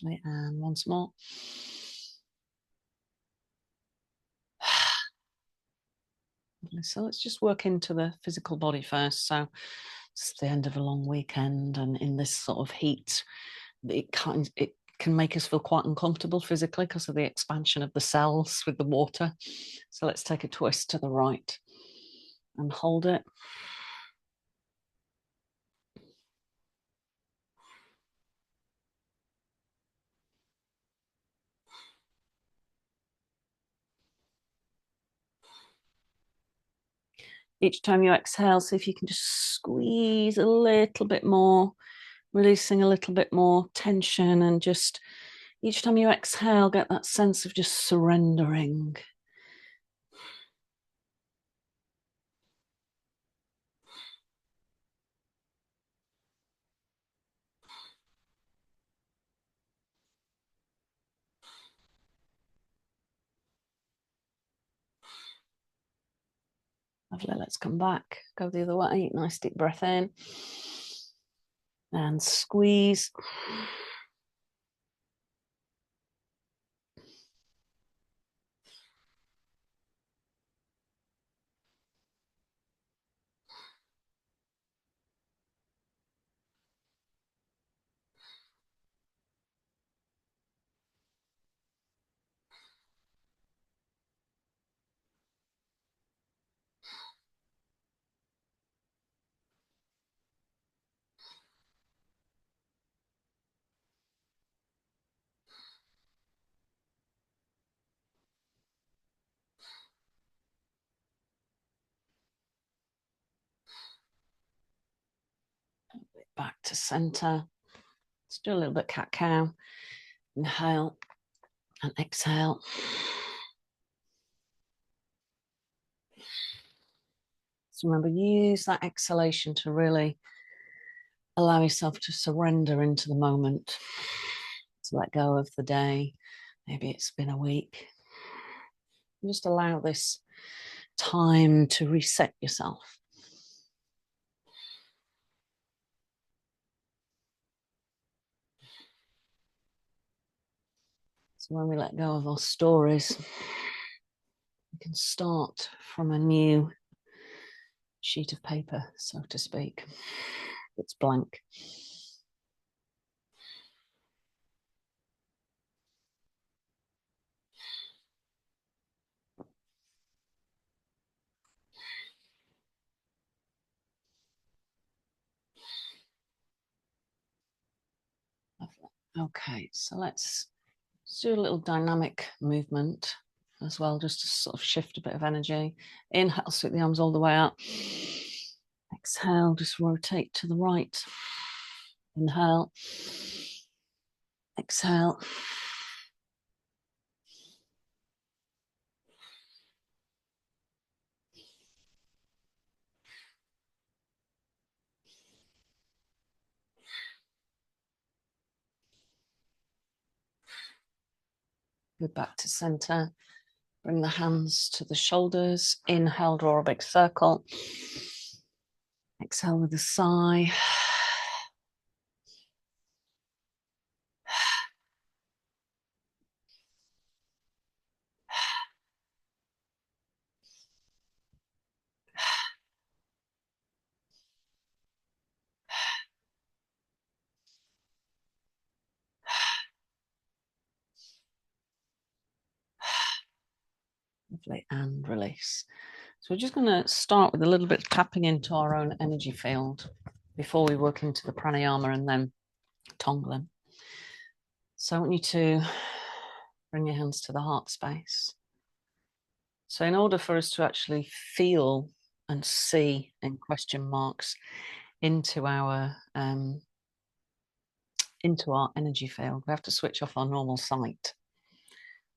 Lovely. And once more. So let's just work into the physical body first. So it's the end of a long weekend, and in this sort of heat, it can make us feel quite uncomfortable physically because of the expansion of the cells with the water. So let's take a twist to the right and hold it. Each time you exhale, see if you can just squeeze a little bit more, releasing a little bit more tension, and just each time you exhale, get that sense of just surrendering. Lovely, let's come back, go the other way. Nice deep breath in and squeeze. Back to center. Let's do a little bit cat-cow. Inhale and exhale. So remember, use that exhalation to really allow yourself to surrender into the moment, to let go of the day. Maybe it's been a week. Just allow this time to reset yourself. So when we let go of our stories, we can start from a new sheet of paper, so to speak. It's blank. Okay, so let's do a little dynamic movement as well, just to sort of shift a bit of energy. Inhale, sweep the arms all the way up. Exhale, just rotate to the right. Inhale. Exhale. Go back to center. Bring the hands to the shoulders. Inhale, draw a big circle. Exhale with a sigh. Lovely, and release. So we're just going to start with a little bit of tapping into our own energy field before we work into the pranayama and then Tonglen. So I want you to bring your hands to the heart space. So in order for us to actually feel and see in question marks into our energy field, we have to switch off our normal sight.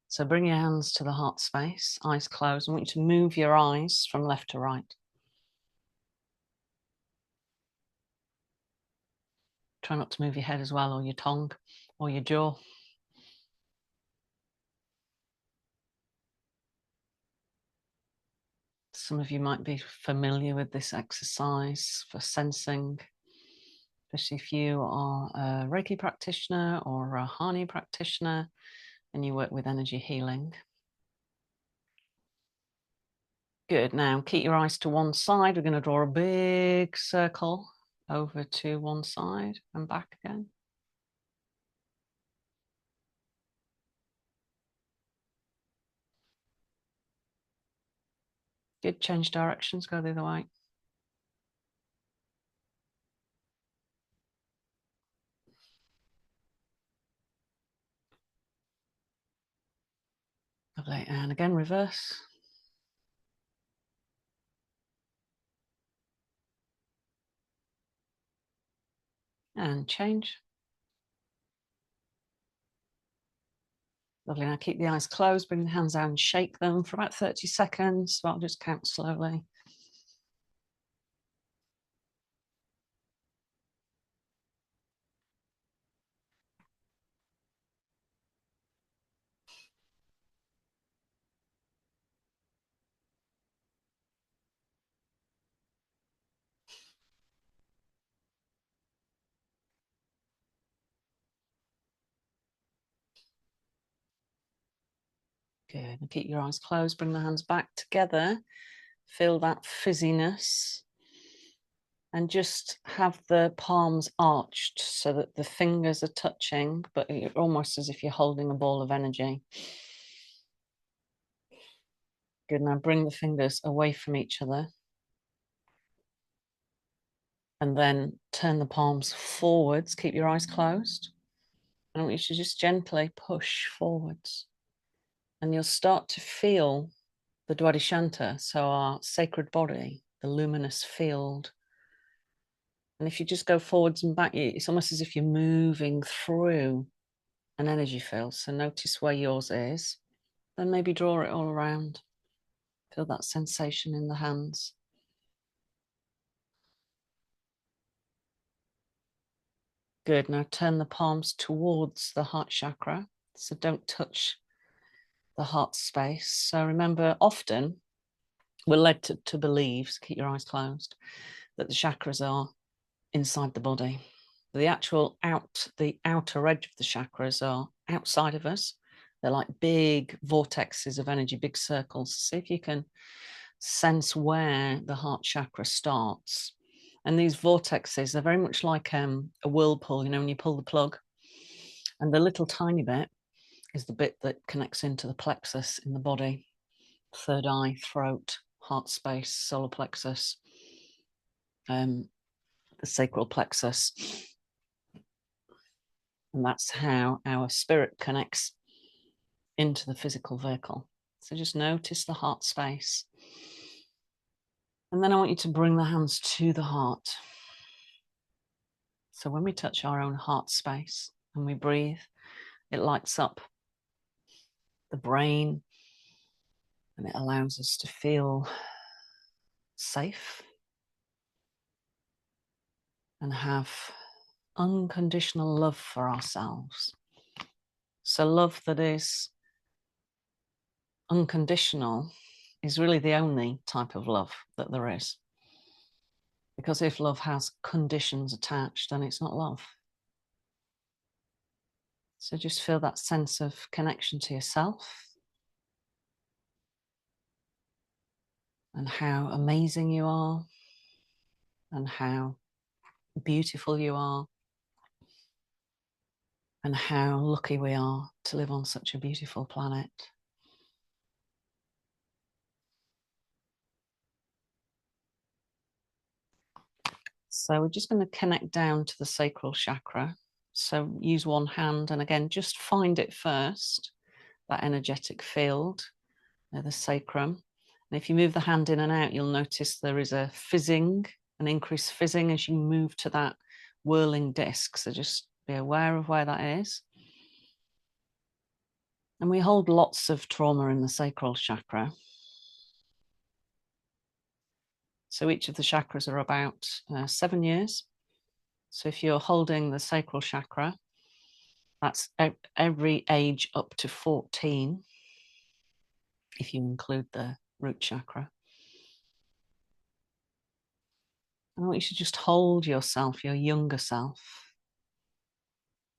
So bring your hands to the heart space, eyes closed. I want you to move your eyes from left to right. Try not to move your head as well, or your tongue, or your jaw. Some of you might be familiar with this exercise for sensing especially if you are a Reiki practitioner or a Hani practitioner and you work with energy healing. Good. Now keep your eyes to one side. We're going to draw a big circle over to one side and back again. Good. Change directions, go the other way. Lovely. And again, reverse. And change. Lovely. Now keep the eyes closed, bring the hands out and shake them for about 30 seconds. So I'll just count slowly. Good. And keep your eyes closed, bring the hands back together. Feel that fizziness. And just have the palms arched so that the fingers are touching, but almost as if you're holding a ball of energy. Good. Now bring the fingers away from each other. And then turn the palms forwards. Keep your eyes closed. And I want you to just gently push forwards. And you'll start to feel the Dwadishanta, so our sacred body, the luminous field. And if you just go forwards and back, it's almost as if you're moving through an energy field. So notice where yours is. Then maybe draw it all around. Feel that sensation in the hands. Good. Now turn the palms towards the heart chakra. So don't touch the heart space. So remember, often we're led to believe, so keep your eyes closed, that the chakras are inside the body. The outer edge of the chakras are outside of us. They're like big vortexes of energy, big circles. See if you can sense where the heart chakra starts. And these vortexes, they're very much like a whirlpool, when you pull the plug. And the little tiny bit is the bit that connects into the plexus in the body. Third eye, throat, heart space, solar plexus, the sacral plexus. And that's how our spirit connects into the physical vehicle. So just notice the heart space. And then I want you to bring the hands to the heart. So when we touch our own heart space and we breathe, it lights up the brain and it allows us to feel safe and have unconditional love for ourselves. So love that is unconditional is really the only type of love that there is. Because if love has conditions attached, then it's not love. So just feel that sense of connection to yourself and how amazing you are and how beautiful you are and how lucky we are to live on such a beautiful planet. So we're just going to connect down to the sacral chakra. So use one hand and again, just find it first, that energetic field, the sacrum. And if you move the hand in and out, you'll notice there is a fizzing, an increased fizzing as you move to that whirling disc. So just be aware of where that is. And we hold lots of trauma in the sacral chakra. So each of the chakras are about 7 years. So if you're holding the sacral chakra, that's every age up to 14, if you include the root chakra. I want you to just hold yourself, your younger self,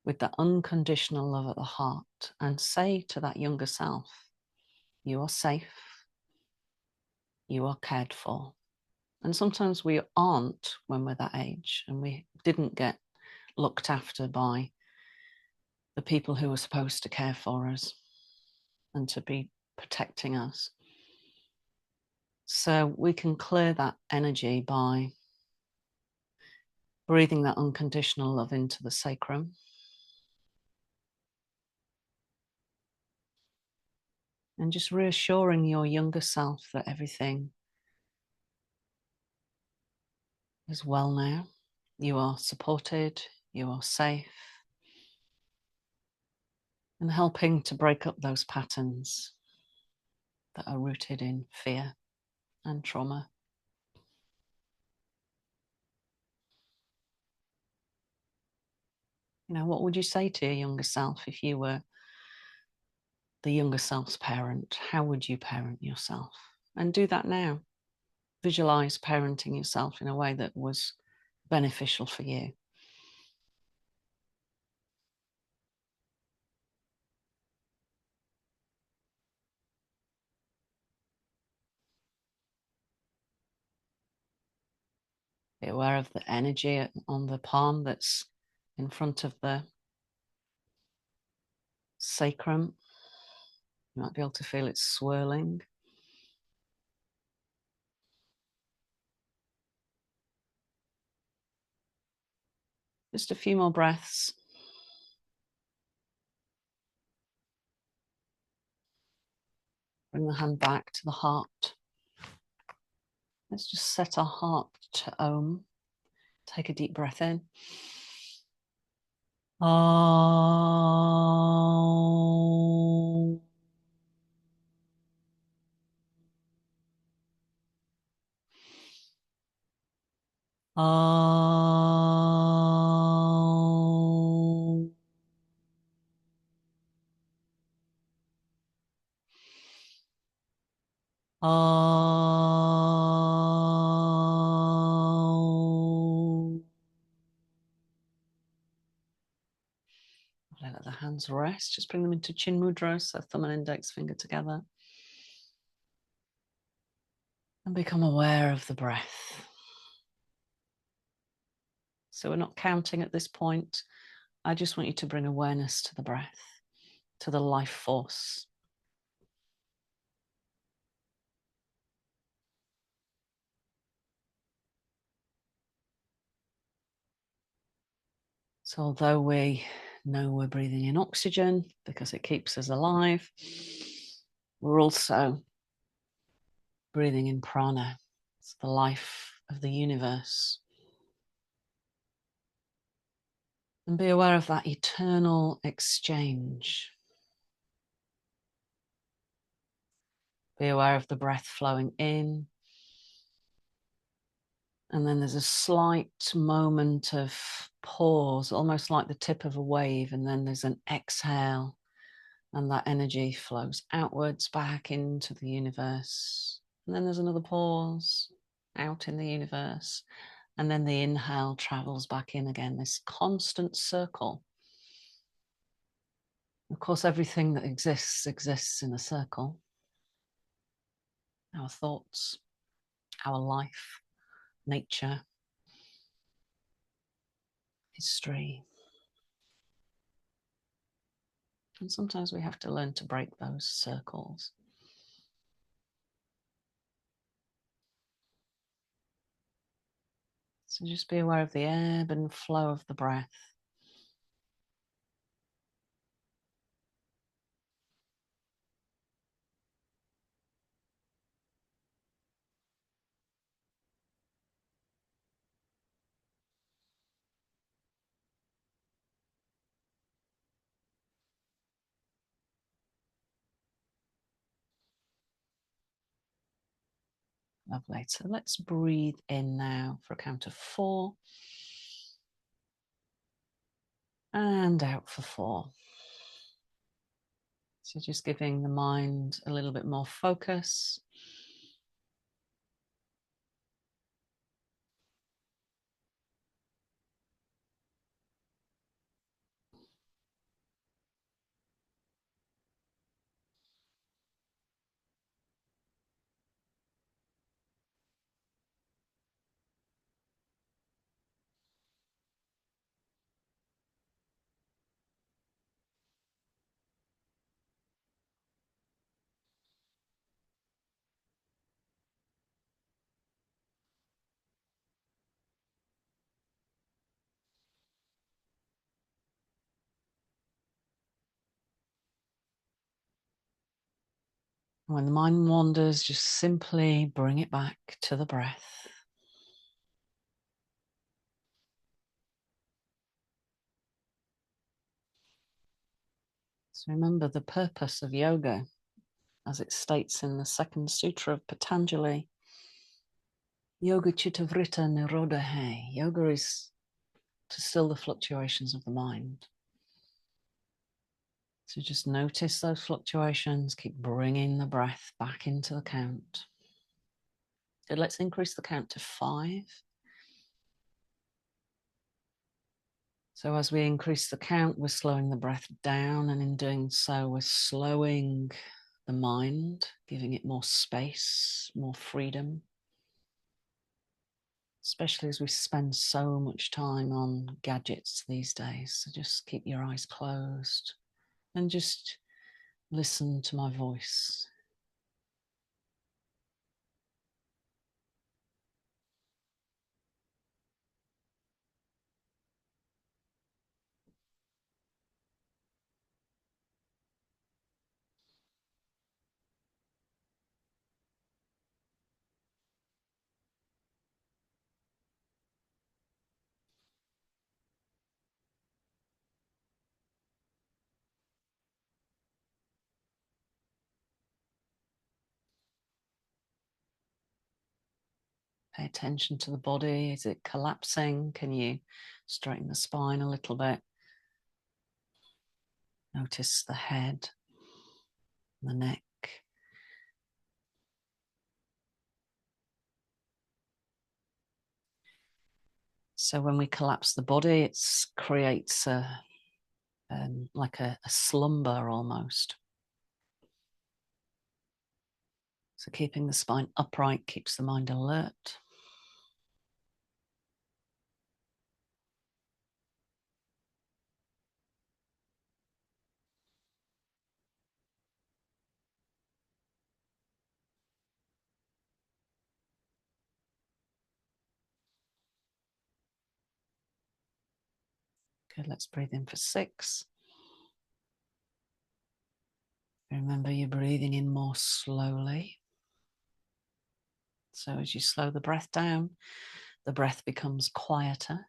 with that unconditional love at the heart, and say to that younger self, you are safe, you are cared for. And sometimes we aren't when we're that age, and we didn't get looked after by the people who were supposed to care for us and to be protecting us. So we can clear that energy by breathing that unconditional love into the sacrum. And just reassuring your younger self that everything is well now. You are supported, you are safe, and helping to break up those patterns that are rooted in fear and trauma. You know, what would you say to your younger self if you were the younger self's parent? How would you parent yourself? And do that now. Visualize parenting yourself in a way that was beneficial for you. Be aware of the energy on the palm that's in front of the sacrum. You might be able to feel it swirling. Just a few more breaths. Bring the hand back to the heart. Let's just set our heart to Om. Take a deep breath in. Om. Om. Om. Let the hands rest. Just bring them into chin mudra, so thumb and index finger together. And become aware of the breath. So we're not counting at this point. I just want you to bring awareness to the breath, to the life force. So although we know we're breathing in oxygen because it keeps us alive, we're also breathing in prana. It's the life of the universe. And be aware of that eternal exchange. Be aware of the breath flowing in. And then there's a slight moment of pause, almost like the tip of a wave. And then there's an exhale. And that energy flows outwards back into the universe. And then there's another pause out in the universe. And then the inhale travels back in again, this constant circle. Of course, everything that exists in a circle. Our thoughts, our life, nature, history. And sometimes we have to learn to break those circles. So just be aware of the ebb and flow of the breath. Lovely. So let's breathe in now for a count of 4. And out for 4. So just giving the mind a little bit more focus. When the mind wanders, just simply bring it back to the breath. So remember the purpose of yoga, as it states in the second sutra of Patanjali. Yoga chittavrita nirodha. Yoga is to still the fluctuations of the mind. So just notice those fluctuations, keep bringing the breath back into the count. So let's increase the count to 5. So as we increase the count, we're slowing the breath down, and in doing so, we're slowing the mind, giving it more space, more freedom, especially as we spend so much time on gadgets these days. So just keep your eyes closed and just listen to my voice. Pay attention to the body. Is it collapsing? Can you straighten the spine a little bit? Notice the head, the neck. So when we collapse the body, it creates like a slumber almost. So keeping the spine upright keeps the mind alert. Good, let's breathe in for 6. Remember, you're breathing in more slowly. So as you slow the breath down, the breath becomes quieter.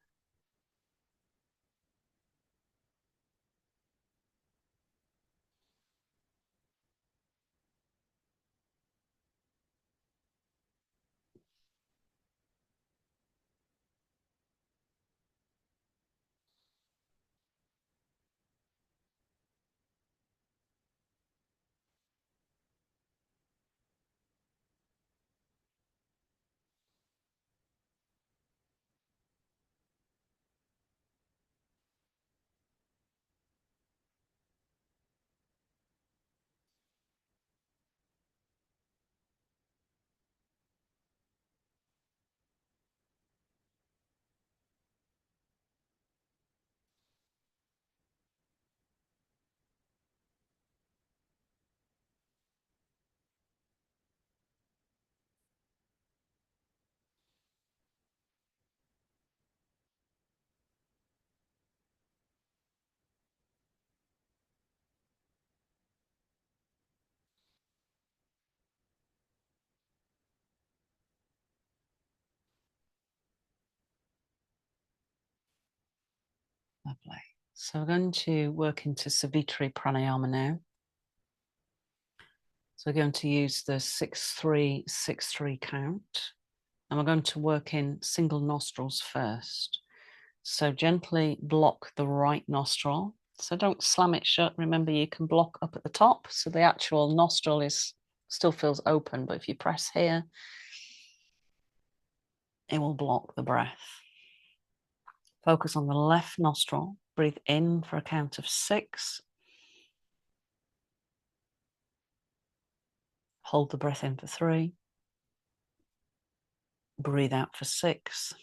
Lovely. So we're going to work into Savitri Pranayama now. So we're going to use the 6-3-6-3 count, and we're going to work in single nostrils first. So gently block the right nostril. So don't slam it shut. Remember, you can block up at the top, so the actual nostril still feels open, but if you press here, it will block the breath. Focus on the left nostril. Breathe in for a count of 6. Hold the breath in for 3. Breathe out for 6.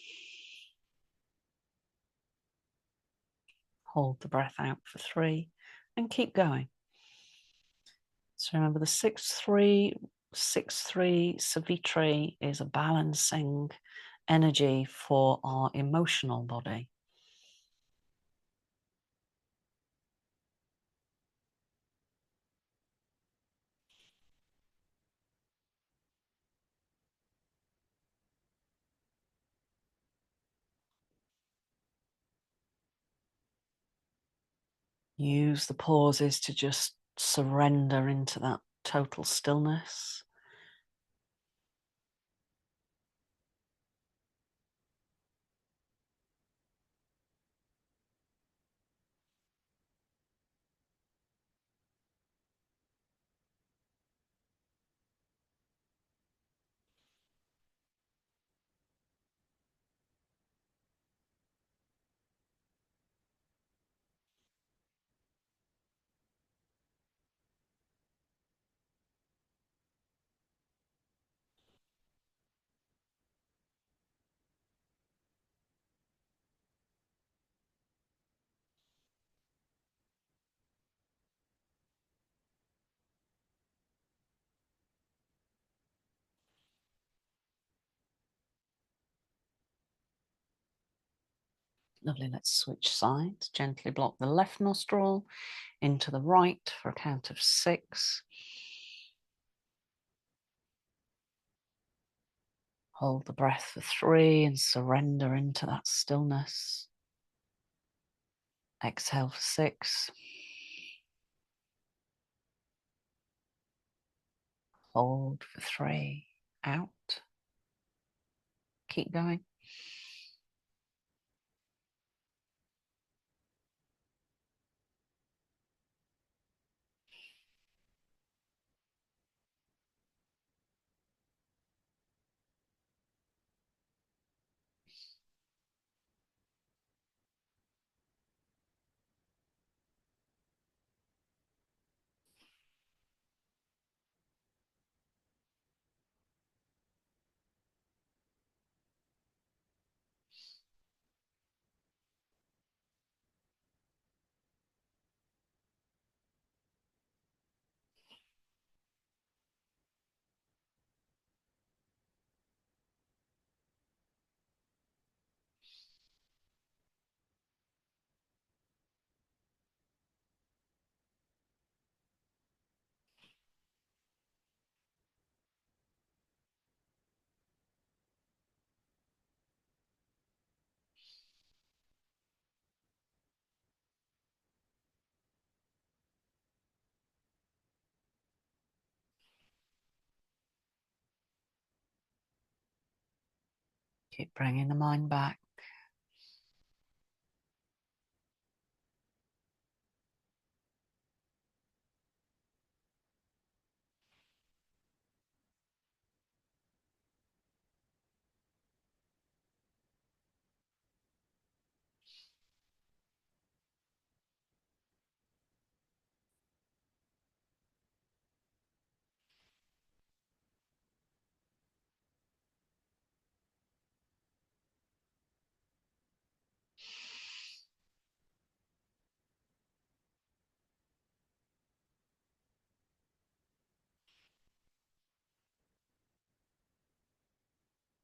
Hold the breath out for 3 and keep going. So remember, the 6-3-6-3 Savitri is a balancing energy for our emotional body. Use the pauses to just surrender into that total stillness. Lovely, let's switch sides. Gently block the left nostril into the right for a count of 6. Hold the breath for 3 and surrender into that stillness. Exhale for 6. Hold for 3. Out. Keep going. Keep bringing the mind back.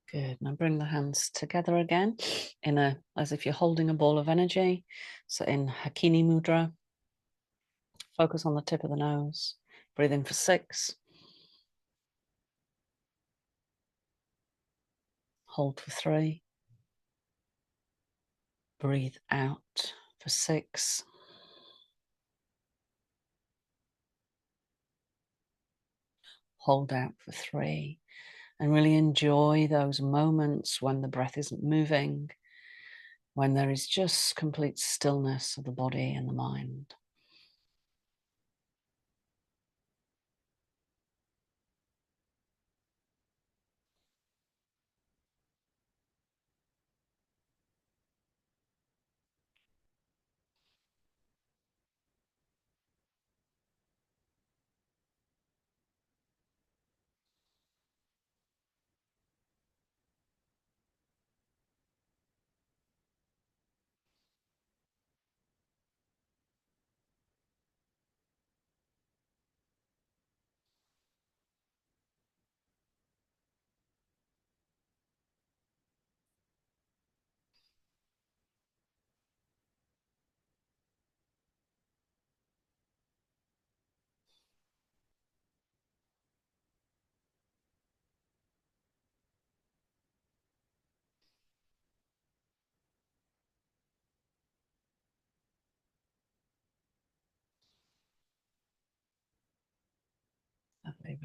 Good. Now bring the hands together again as if you're holding a ball of energy. So in Hakini Mudra, focus on the tip of the nose. Breathe in for 6. Hold for 3. Breathe out for 6. Hold out for 3. And really enjoy those moments when the breath isn't moving, when there is just complete stillness of the body and the mind.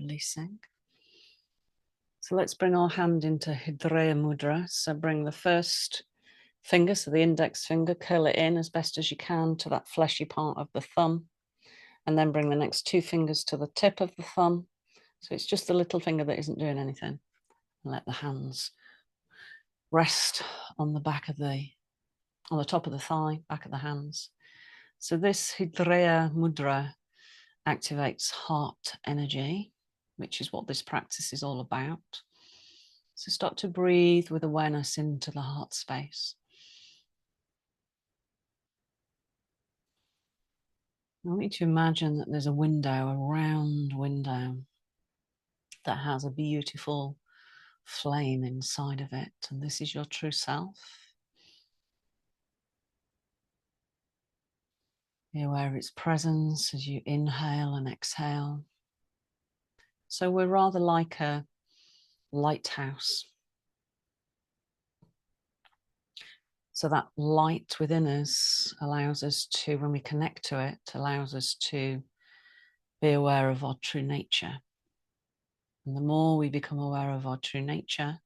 releasing. So let's bring our hand into Hridaya Mudra. So bring the first finger, so the index finger, curl it in as best as you can to that fleshy part of the thumb. And then bring the next two fingers to the tip of the thumb. So it's just the little finger that isn't doing anything. And let the hands rest on the back of on the top of the thigh, back of the hands. So this Hridaya Mudra activates heart energy, which is what this practice is all about. So start to breathe with awareness into the heart space. I want you to imagine that there's a window, a round window that has a beautiful flame inside of it. And this is your true self. Be aware of its presence as you inhale and exhale. So we're rather like a lighthouse. So that light within us allows us to, when we connect to it, allows us to be aware of our true nature. And the more we become aware of our true nature,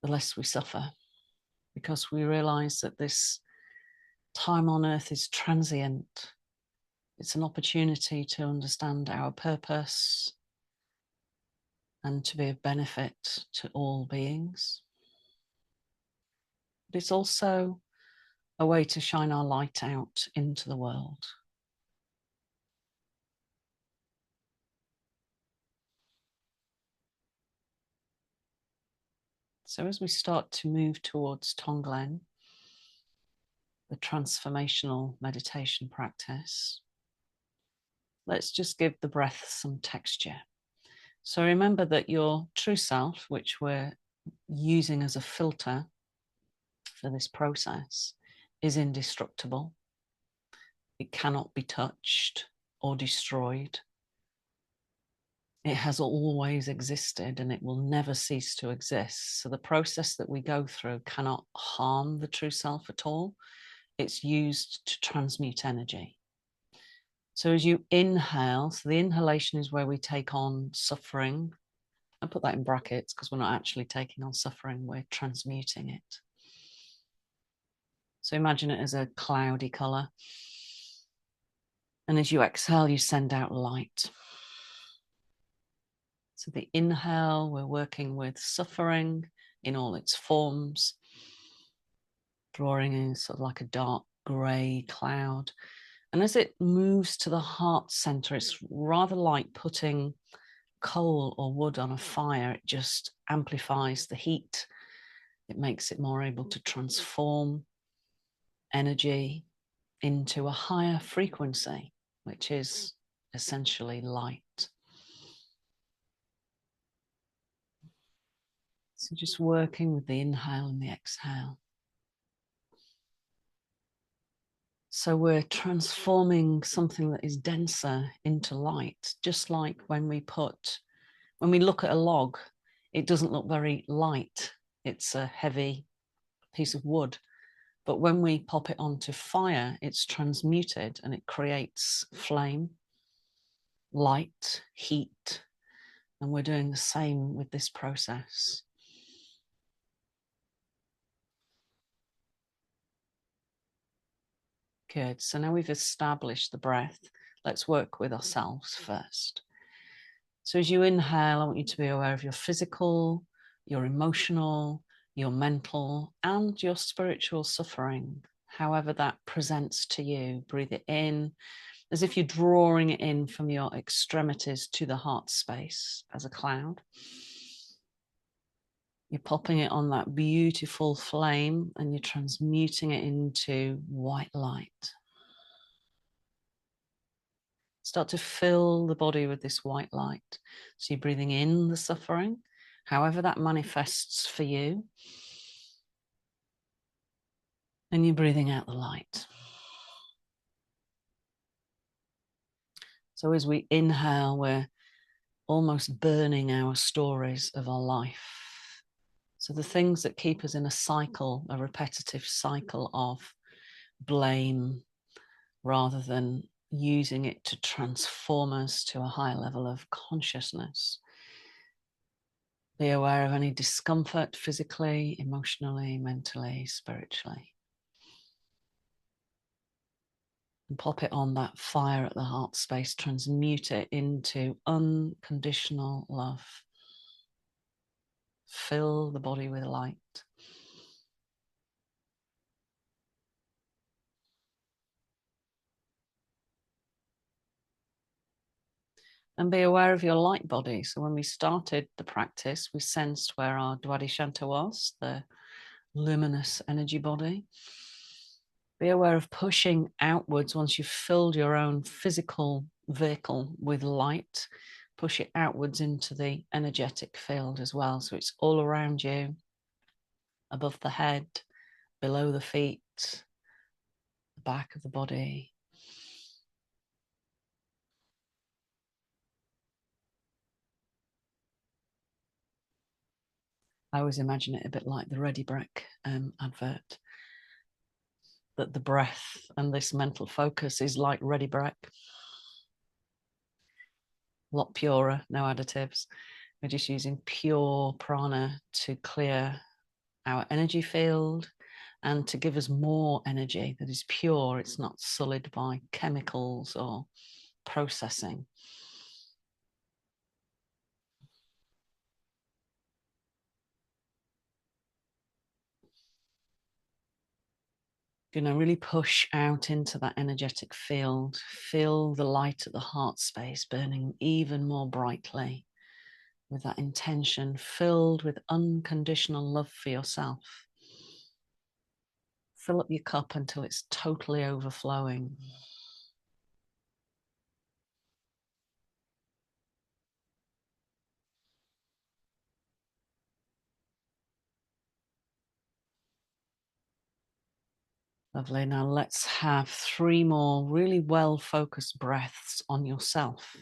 the less we suffer, because we realize that this time on earth is transient. It's an opportunity to understand our purpose and to be of benefit to all beings. But it's also a way to shine our light out into the world. So as we start to move towards Tonglen, the transformational meditation practice, let's just give the breath some texture. So remember that your true self, which we're using as a filter for this process, is indestructible. It cannot be touched or destroyed. It has always existed and it will never cease to exist. So the process that we go through cannot harm the true self at all. It's used to transmute energy. So as you inhale, so the inhalation is where we take on suffering. I put that in brackets because we're not actually taking on suffering, we're transmuting it. So imagine it as a cloudy color. And as you exhale, you send out light. So the inhale, we're working with suffering in all its forms, drawing in sort of like a dark gray cloud. And as it moves to the heart center, it's rather like putting coal or wood on a fire. It just amplifies the heat. It makes it more able to transform energy into a higher frequency, which is essentially light. So just working with the inhale and the exhale. So we're transforming something that is denser into light, just like when we look at a log, it doesn't look very light. It's a heavy piece of wood. But when we pop it onto fire, it's transmuted and it creates flame, light, heat. And we're doing the same with this process. Good. So now we've established the breath. Let's work with ourselves first. So as you inhale, I want you to be aware of your physical, your emotional, your mental, and your spiritual suffering, however that presents to you. Breathe it in as if you're drawing it in from your extremities to the heart space as a cloud. You're popping it on that beautiful flame and you're transmuting it into white light. Start to fill the body with this white light. So you're breathing in the suffering, however that manifests for you. And you're breathing out the light. So as we inhale, we're almost burning our stories of our life. So the things that keep us in a cycle, a repetitive cycle of blame, rather than using it to transform us to a higher level of consciousness. Be aware of any discomfort physically, emotionally, mentally, spiritually. And pop it on that fire at the heart space, transmute it into unconditional love. Fill the body with light. And be aware of your light body. So when we started the practice, we sensed where our Dwadishanta was, the luminous energy body. Be aware of pushing outwards once you've filled your own physical vehicle with light. Push it outwards into the energetic field as well. So it's all around you, above the head, below the feet, the back of the body. I always imagine it a bit like the Ready Brick advert, that the breath and this mental focus is like Ready Brick. A lot purer, no additives. We're just using pure prana to clear our energy field and to give us more energy that is pure. It's not sullied by chemicals or processing. Really push out into that energetic field. Feel the light at the heart space burning even more brightly with that intention filled with unconditional love for yourself. Fill up your cup until it's totally overflowing. Lovely. Now let's have 3 more really well-focused breaths on yourself.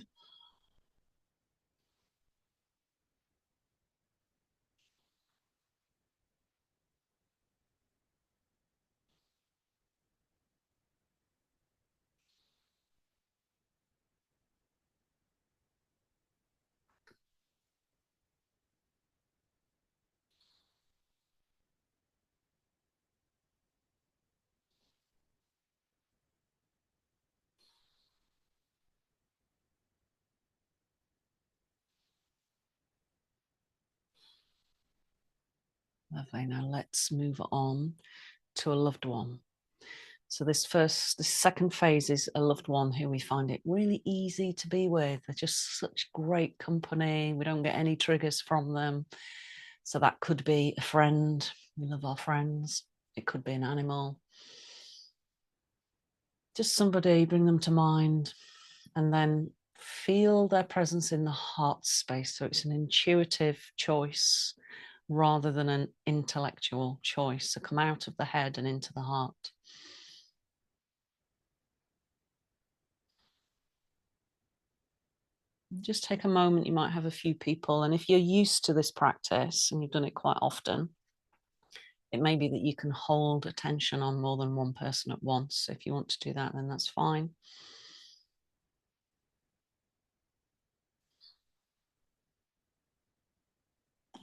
Lovely. Now let's move on to a loved one. So this second phase is a loved one who we find it really easy to be with. They're just such great company. We don't get any triggers from them. So that could be a friend. We love our friends. It could be an animal. Just somebody, bring them to mind, and then feel their presence in the heart space. So it's an intuitive choice rather than an intellectual choice. So come out of the head and into the heart. Just take a moment. You might have a few people, and if you're used to this practice and you've done it quite often, it may be that you can hold attention on more than one person at once. So if you want to do that, then that's fine.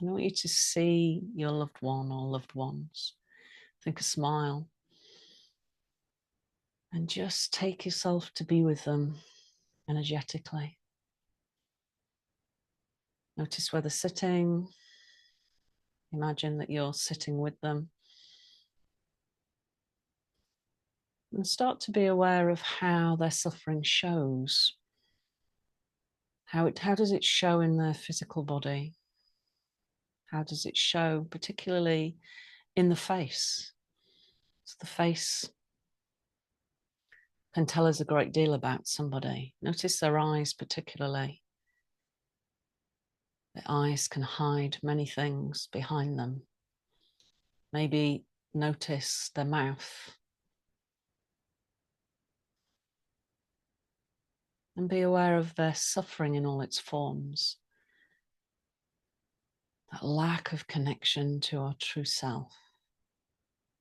I want you to see your loved one or loved ones. Think a smile. And just take yourself to be with them energetically. Notice where they're sitting. Imagine that you're sitting with them. And start to be aware of how their suffering shows. How does it show in their physical body? How does it show, particularly in the face? So the face can tell us a great deal about somebody. Notice their eyes particularly. The eyes can hide many things behind them. Maybe notice their mouth. And be aware of their suffering in all its forms. That lack of connection to our true self.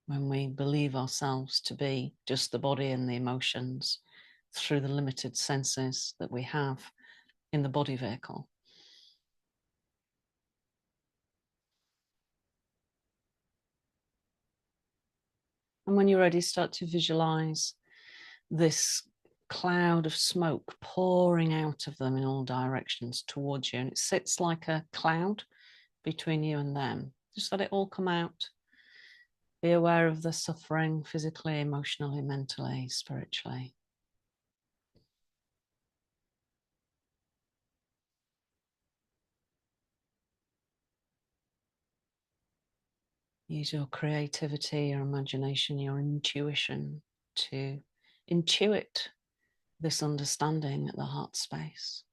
When we believe ourselves to be just the body and the emotions through the limited senses that we have in the body vehicle. And when you're ready, start to visualize this cloud of smoke pouring out of them in all directions towards you. And it sits like a cloud between you and them. Just let it all come out. Be aware of the suffering physically, emotionally, mentally, spiritually. Use your creativity, your imagination, your intuition to intuit this understanding at the heart space.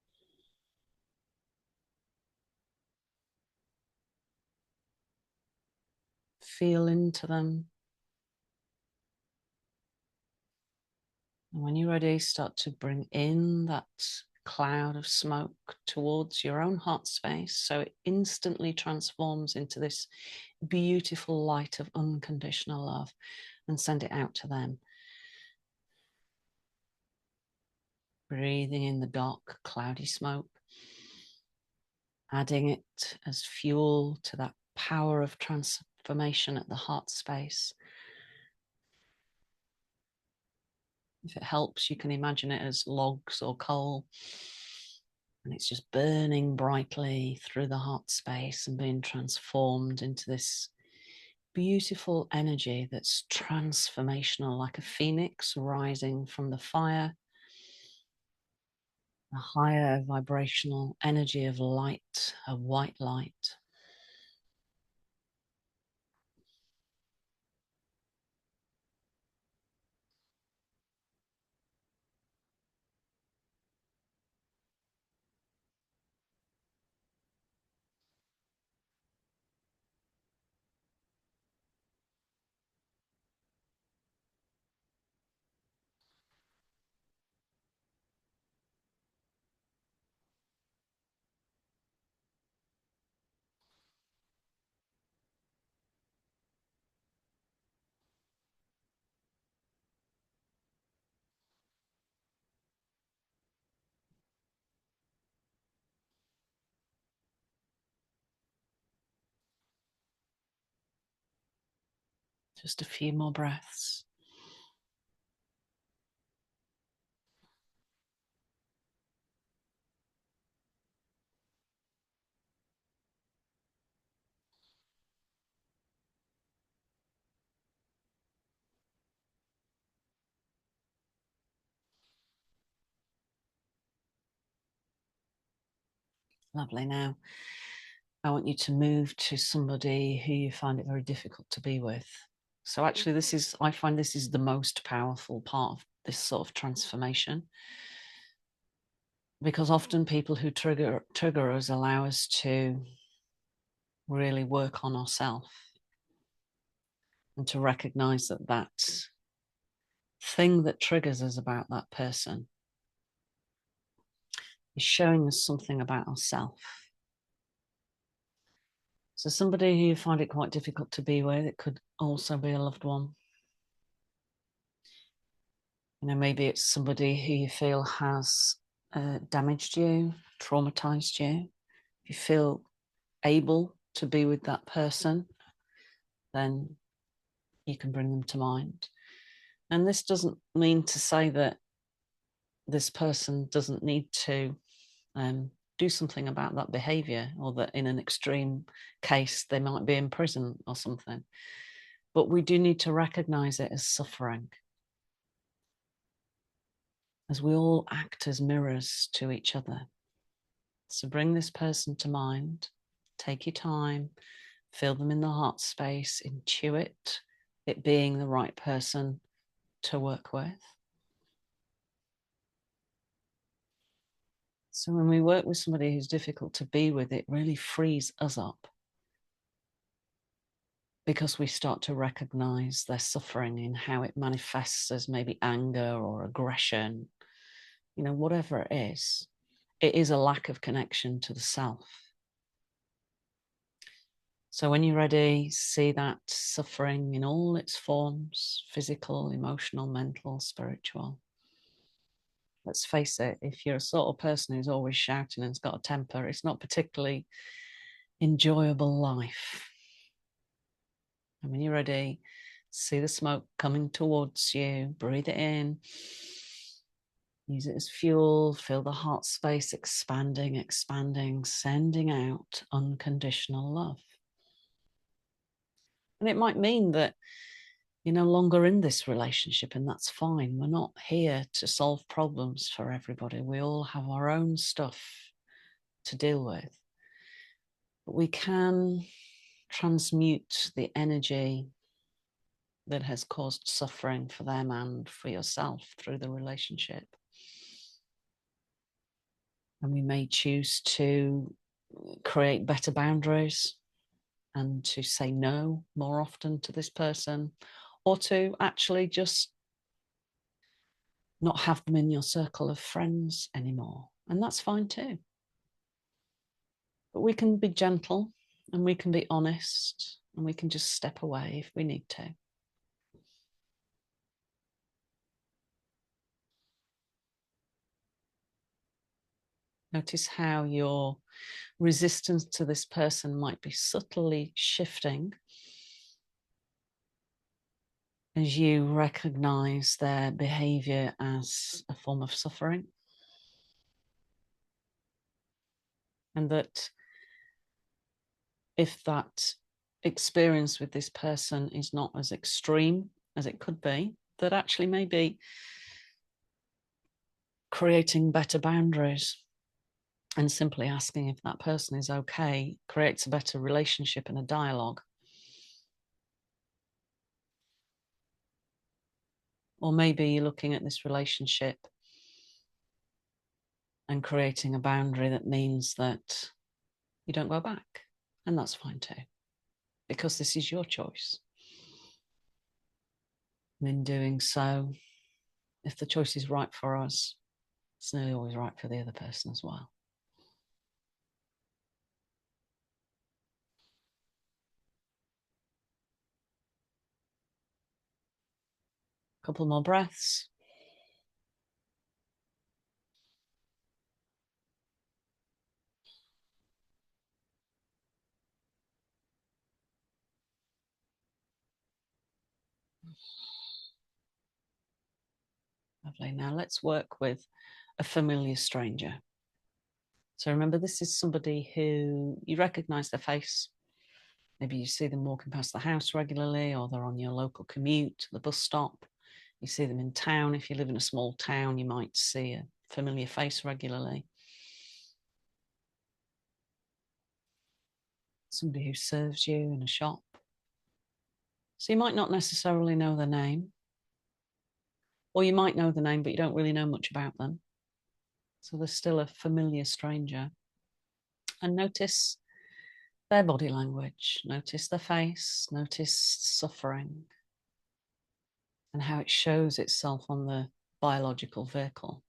Feel into them. And when you're ready, start to bring in that cloud of smoke towards your own heart space so it instantly transforms into this beautiful light of unconditional love, and send it out to them. Breathing in the dark, cloudy smoke, adding it as fuel to that power of transformation at the heart space. If it helps, you can imagine it as logs or coal, and it's just burning brightly through the heart space and being transformed into this beautiful energy that's transformational, like a phoenix rising from the fire, a higher vibrational energy of light, of white light. Just a few more breaths. Lovely. Now, I want you to move to somebody who you find it very difficult to be with. So actually, I find this is the most powerful part of this sort of transformation, because often people who trigger us allow us to really work on ourselves and to recognize that that thing that triggers us about that person is showing us something about ourselves. So somebody who you find it quite difficult to be with, it could also be a loved one. You know, maybe it's somebody who you feel has damaged you, traumatized you. If you feel able to be with that person, then you can bring them to mind. And this doesn't mean to say that this person doesn't need to do something about that behavior, or that in an extreme case, they might be in prison or something. But we do need to recognize it as suffering, as we all act as mirrors to each other. So bring this person to mind, take your time, feel them in the heart space, intuit it being the right person to work with. So when we work with somebody who's difficult to be with, it really frees us up, because we start to recognize their suffering in how it manifests as maybe anger or aggression, you know, whatever it is a lack of connection to the self. So when you're ready, see that suffering in all its forms: physical, emotional, mental, spiritual. let's face it, if you're a sort of person who's always shouting and's got a temper, it's not particularly enjoyable life. And when you're ready, see the smoke coming towards you, breathe it in, use it as fuel, feel the heart space expanding, expanding, sending out unconditional love. And it might mean that you're no longer in this relationship, and that's fine. We're not here to solve problems for everybody. We all have our own stuff to deal with. But we can transmute the energy that has caused suffering for them and for yourself through the relationship. And we may choose to create better boundaries and to say no more often to this person, or to actually just not have them in your circle of friends anymore. And that's fine too. But we can be gentle and we can be honest and we can just step away if we need to. Notice how your resistance to this person might be subtly shifting as you recognize their behavior as a form of suffering. And that if that experience with this person is not as extreme as it could be, that actually maybe creating better boundaries and simply asking if that person is okay creates a better relationship and a dialogue. Or maybe you're looking at this relationship and creating a boundary that means that you don't go back. And that's fine too, because this is your choice. And in doing so, if the choice is right for us, it's nearly always right for the other person as well. A couple more breaths. Lovely. Now let's work with a familiar stranger. So remember, this is somebody who you recognize their face. Maybe you see them walking past the house regularly, or they're on your local commute, the bus stop. You see them in town. If you live in a small town, you might see a familiar face regularly. Somebody who serves you in a shop. So you might not necessarily know their name, or you might know the name, but you don't really know much about them. So there's still a familiar stranger. And notice their body language, notice their face, notice suffering and how it shows itself on the biological vehicle.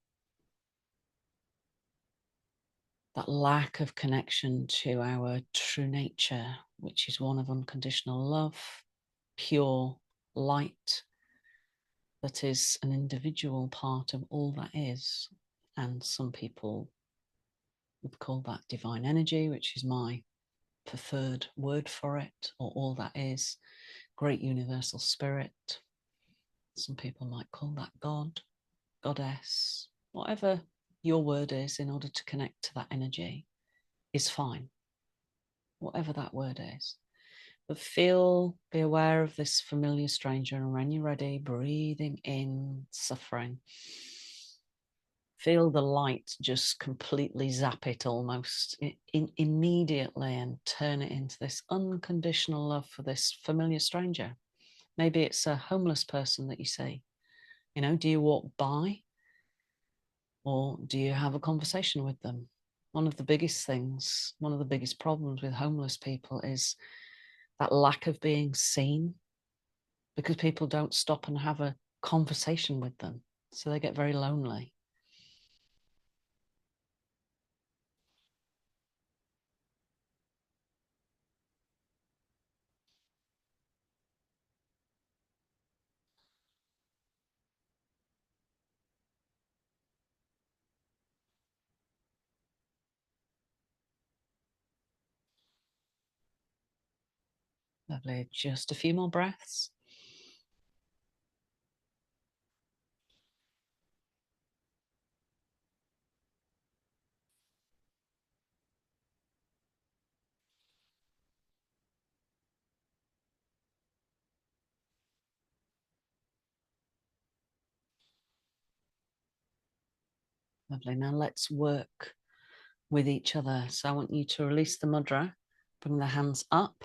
That lack of connection to our true nature, which is one of unconditional love, pure light, that is an individual part of all that is. And some people would call that divine energy, which is my preferred word for it, or all that is, great universal spirit. Some people might call that God, goddess, whatever your word is in order to connect to that energy is fine, whatever that word is. But be aware of this familiar stranger, and when you're ready, breathing in suffering. Feel the light just completely zap it almost immediately and turn it into this unconditional love for this familiar stranger. Maybe it's a homeless person that you see. You know, do you walk by or do you have a conversation with them? One of the biggest things, one of the biggest problems with homeless people is that lack of being seen, because people don't stop and have a conversation with them. So they get very lonely. Lovely. Just a few more breaths. Lovely. Now let's work with each other. So I want you to release the mudra, bring the hands up,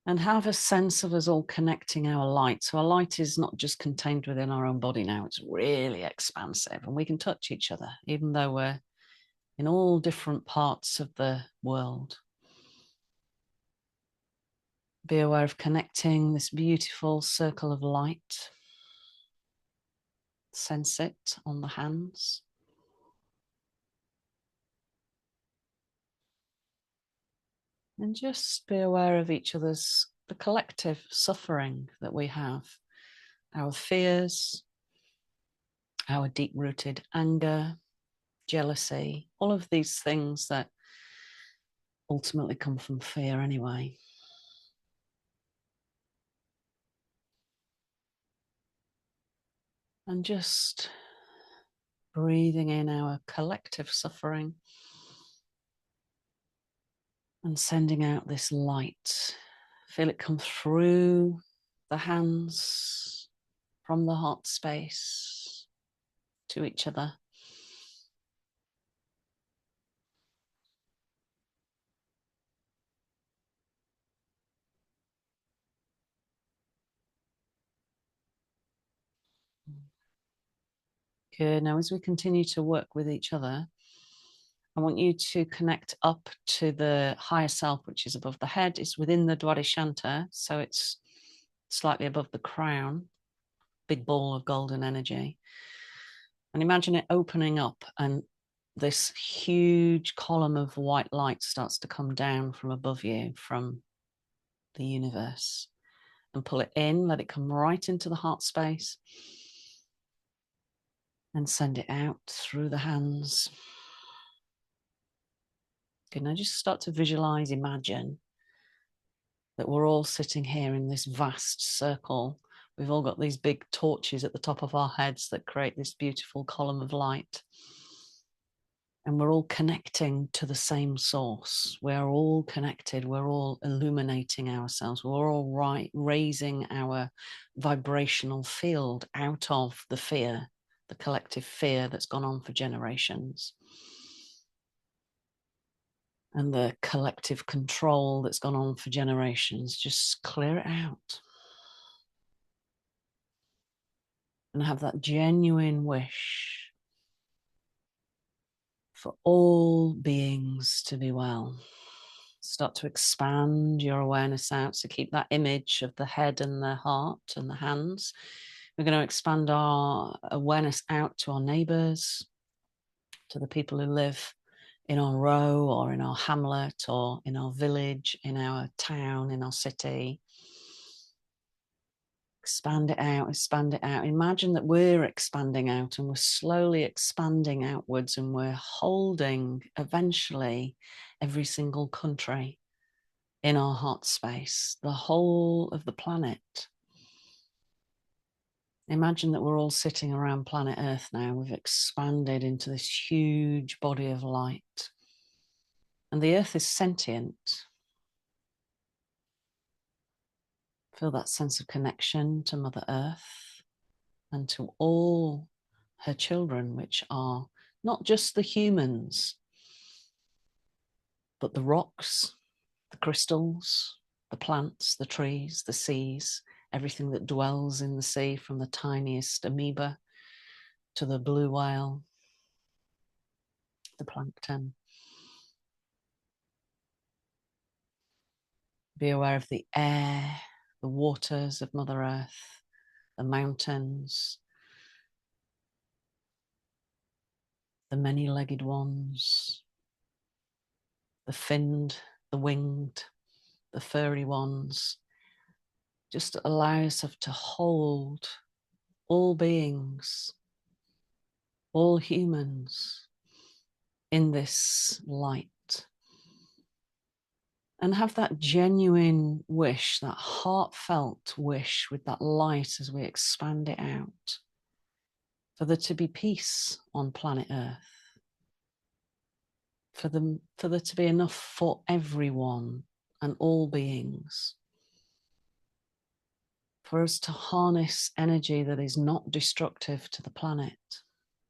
and have a sense of us all connecting our light. So our light is not just contained within our own body now, it's really expansive, and we can touch each other, even though we're in all different parts of the world. Be aware of connecting this beautiful circle of light. Sense it on the hands. And just be aware of each other's, the collective suffering that we have, our fears, our deep-rooted anger, jealousy, all of these things that ultimately come from fear anyway. And just breathing in our collective suffering and sending out this light. Feel it come through the hands, from the heart space to each other. Good. Now, as we continue to work with each other, I want you to connect up to the higher self, which is above the head. It's within the Dwadishanta, so it's slightly above the crown, big ball of golden energy. And imagine it opening up, and this huge column of white light starts to come down from above you, from the universe. And pull it in, let it come right into the heart space, and send it out through the hands. Good. Now just start to visualize, imagine that we're all sitting here in this vast circle. We've all got these big torches at the top of our heads that create this beautiful column of light. And we're all connecting to the same source. We're all connected. We're all illuminating ourselves. We're all raising our vibrational field out of the fear, the collective fear that's gone on for generations, and the collective control that's gone on for generations. Just clear it out and have that genuine wish for all beings to be well. Start to expand your awareness out. So keep that image of the head and the heart and the hands. We're going to expand our awareness out to our neighbors, to the people who live in our row or in our hamlet or in our village, in our town, in our city. Expand it out, expand it out. Imagine that we're expanding out and we're slowly expanding outwards, and we're holding eventually every single country in our heart space, the whole of the planet. Imagine that we're all sitting around planet Earth now. We've expanded into this huge body of light. And the Earth is sentient. Feel that sense of connection to Mother Earth and to all her children, which are not just the humans, but the rocks, the crystals, the plants, the trees, the seas, everything that dwells in the sea, from the tiniest amoeba to the blue whale, the plankton. Be aware of the air, the waters of Mother Earth, the mountains, the many-legged ones, the finned, the winged, the furry ones. Just allow yourself to hold all beings, all humans in this light, And have that genuine wish, that heartfelt wish with that light as we expand it out, for there to be peace on planet Earth, for there to be enough for everyone and all beings, for us to harness energy that is not destructive to the planet,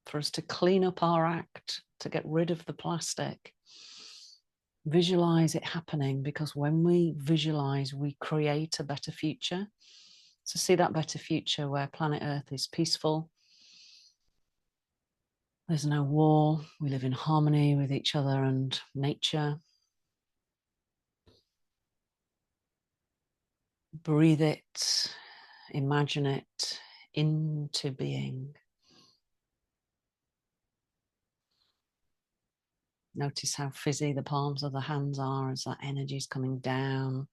for us to clean up our act, to get rid of the plastic. Visualize it happening, because when we visualize, we create a better future. So see that better future where planet Earth is peaceful. There's no war. We live in harmony with each other and nature. Breathe it, imagine it into being. Notice how fizzy the palms of the hands are as that energy is coming down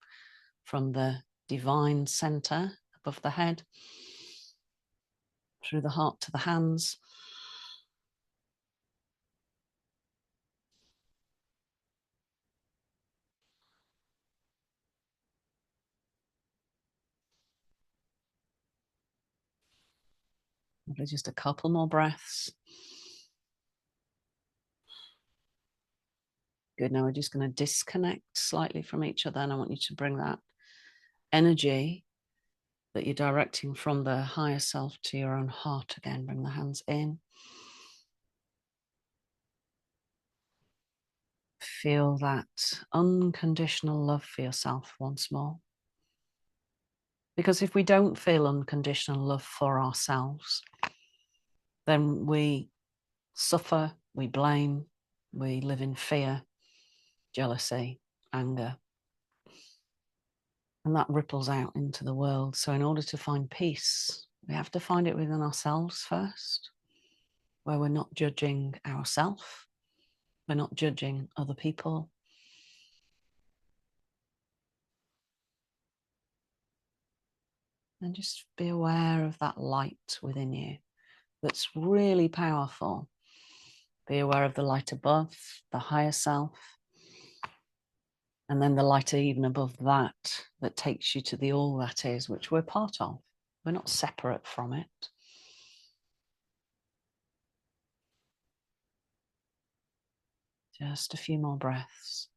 from the divine center above the head, through the heart to the hands. Just a couple more breaths. Good. Now we're just going to disconnect slightly from each other, and I want you to bring that energy that you're directing from the higher self to your own heart again. Bring the hands in. Feel that unconditional love for yourself once more. Because if we don't feel unconditional love for ourselves, then we suffer, we blame, we live in fear, jealousy, anger. And that ripples out into the world. So in order to find peace, we have to find it within ourselves first, where we're not judging ourselves, we're not judging other people. And just be aware of that light within you that's really powerful. Be aware of the light above, the higher self, and then the light even above that, that takes you to the all that is, which we're part of. We're not separate from it. Just a few more breaths.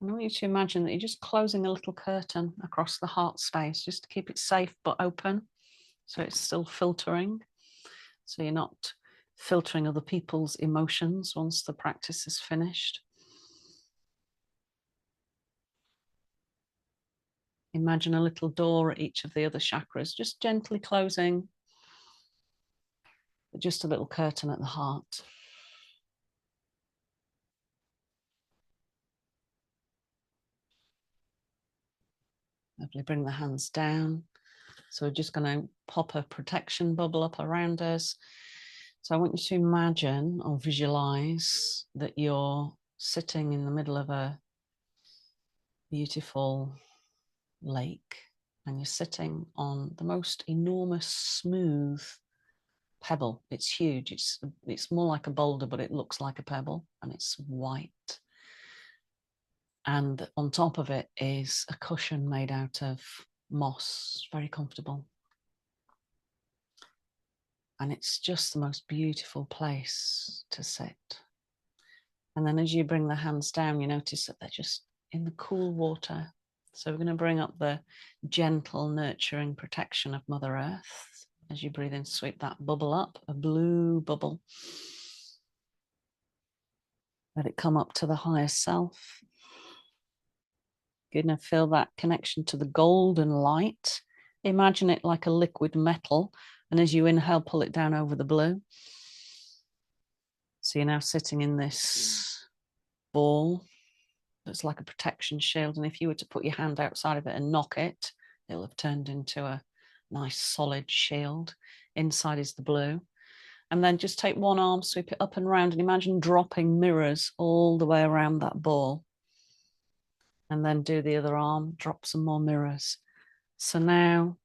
I want you to imagine that you're just closing a little curtain across the heart space, just to keep it safe but open, so it's still filtering. So you're not filtering other people's emotions once the practice is finished. Imagine a little door at each of the other chakras, just gently closing, but just a little curtain at the heart. Lovely. Bring the hands down. So we're just going to pop a protection bubble up around us. So I want you to imagine or visualize that you're sitting in the middle of a beautiful lake, and you're sitting on the most enormous smooth pebble. It's huge. It's more like a boulder, but it looks like a pebble, and it's white. And on top of it is a cushion made out of moss, very comfortable. And it's just the most beautiful place to sit. And then as you bring the hands down, you notice that they're just in the cool water. So we're going to bring up the gentle, nurturing protection of Mother Earth. As you breathe in, sweep that bubble up, a blue bubble. Let it come up to the higher self. You're going to feel that connection to the golden light. Imagine it like a liquid metal. And as you inhale, pull it down over the blue. So you're now sitting in this ball that's like a protection shield. And if you were to put your hand outside of it and knock it, it'll have turned into a nice solid shield. Inside is the blue. And then just take one arm, sweep it up and round, and imagine dropping mirrors all the way around that ball. And then do the other arm, drop some more mirrors. So now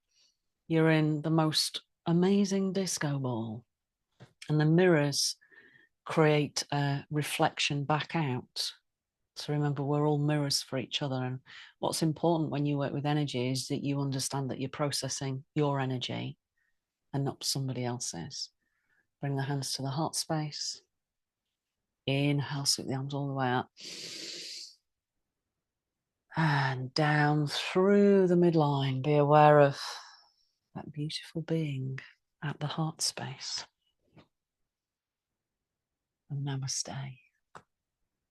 you're in the most amazing disco ball, and the mirrors create a reflection back out. So remember, we're all mirrors for each other. And what's important when you work with energy is that you understand that you're processing your energy and not somebody else's. Bring the hands to the heart space. Inhale, sweep the arms all the way up. And down through the midline. Be aware of that beautiful being at the heart space. And namaste.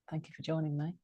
Thank you for joining me.